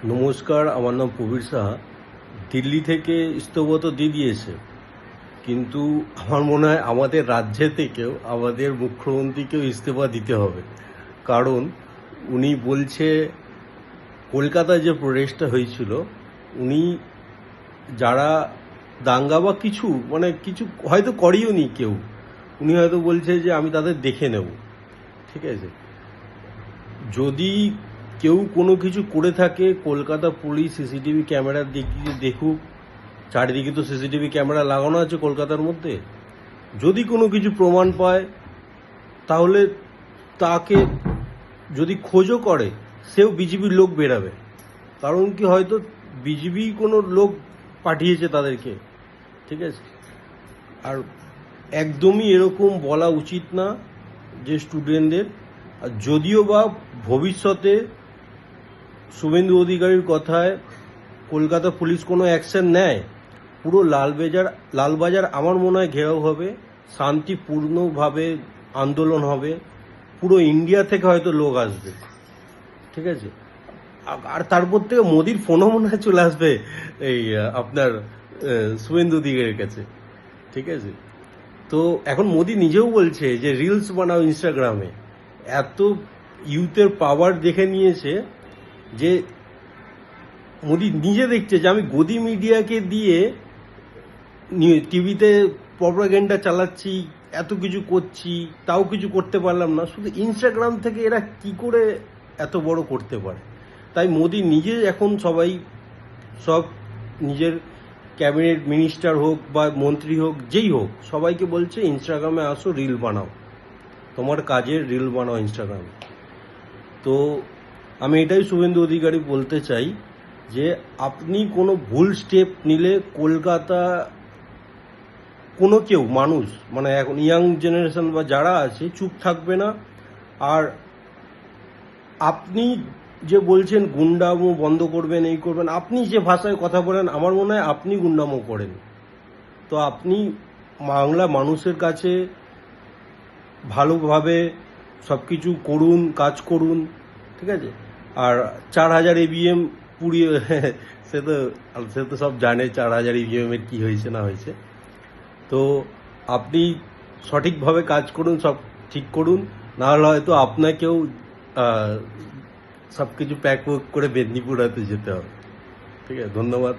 নমস্কার, আমার নাম প্রবীর সাহা। দিল্লি থেকে ইস্তফা তো দিয়ে দিয়েছে, কিন্তু আমার মনে হয় আমাদের রাজ্যে থেকেও আমাদের মুখ্যমন্ত্রীকেও ইস্তফা দিতে হবে। কারণ উনি বলছে কলকাতায় যে প্রোটেস্টটা হয়েছিল, উনি যারা দাঙ্গা বা কিছু হয়তো করেও নি কেউ, উনি হয়তো বলছে যে আমি তাদের দেখে নেব। ঠিক আছে, যদি কেউ কোনো কিছু করে থাকে, কলকাতা পুলিশ সিসিটিভি ক্যামেরার দিক দিয়ে দেখুক। চারিদিকে তো সিসিটিভি ক্যামেরা লাগানো আছে কলকাতার মধ্যে। যদি কোনো কিছু প্রমাণ পায়, তাহলে তাকে যদি খোঁজও করে, সেও বিজেপির লোক বেরাবে। কারণ কি, হয়তো বিজেপি কোনো লোক পাঠিয়েছে তাদেরকে। ঠিক আছে, আর একদমই এরকম বলা উচিত না যে স্টুডেন্টদের। আর যদিও বা ভবিষ্যতে শুভেন্দু অধিকারীর কথায় কলকাতা পুলিশ কোনো অ্যাকশন নেয়, পুরো লালবাজার আমার মনে হয় ঘেরাও হবে, শান্তিপূর্ণভাবে আন্দোলন হবে, পুরো ইন্ডিয়া থেকে হয়তো লোক আসবে। ঠিক আছে, আর তারপর থেকে মোদির ফোনও মনে হয় চলে আসবে এই আপনার শুভেন্দু অধিকারীর কাছে। ঠিক আছে, তো এখন মোদি নিজেও বলছে যে রিলস বানাও ইনস্টাগ্রামে। এত ইউথের পাওয়ার দেখে নিয়েছে যে মোদি নিজে দেখছে যে আমি গদি মিডিয়াকে দিয়ে টিভিতে প্রপাগান্ডা চালাচ্ছি, এত কিছু করছি, তাও কিছু করতে পারলাম না। শুধু ইনস্টাগ্রাম থেকে এরা কি করে এত বড় করতে পারে? তাই মোদি নিজে এখন সব নিজের ক্যাবিনেট মিনিস্টার হোক বা মন্ত্রী হোক, যেই হোক, সবাইকে বলছে ইনস্টাগ্রামে আসো, রিল বানাও, তোমার কাজের রিল বানাও ইনস্টাগ্রামে। তো আমি এটাই শুভেন্দু অধিকারী বলতে চাই যে আপনি কোনো ভুল স্টেপ নিলে কলকাতা কোনো কেউ মানুষ, মানে এখন ইয়াং জেনারেশন বা যারা আছে, চুপ থাকবে না। আর আপনি যে বলছেন গুন্ডামো বন্ধ করবেন, এই করবেন, আপনি যে ভাষায় কথা বলেন, আমার মনে হয় আপনি গুন্ডামো করেন। তো আপনি বাংলা মানুষের কাছে ভালোভাবে সব কিছু করুন, কাজ করুন। ঠিক আছে, আর 4,000 EVM পুড়িয়ে সে তো সব জানে 4,000 EVM এর কী হয়েছে না হয়েছে। তো আপনি সঠিকভাবে কাজ করুন, সব ঠিক করুন, নাহলে হয়তো আপনাকেও সব কিছু প্যাক করে মেদিনীপুর হয়তো যেতে হবে। ঠিক আছে, ধন্যবাদ।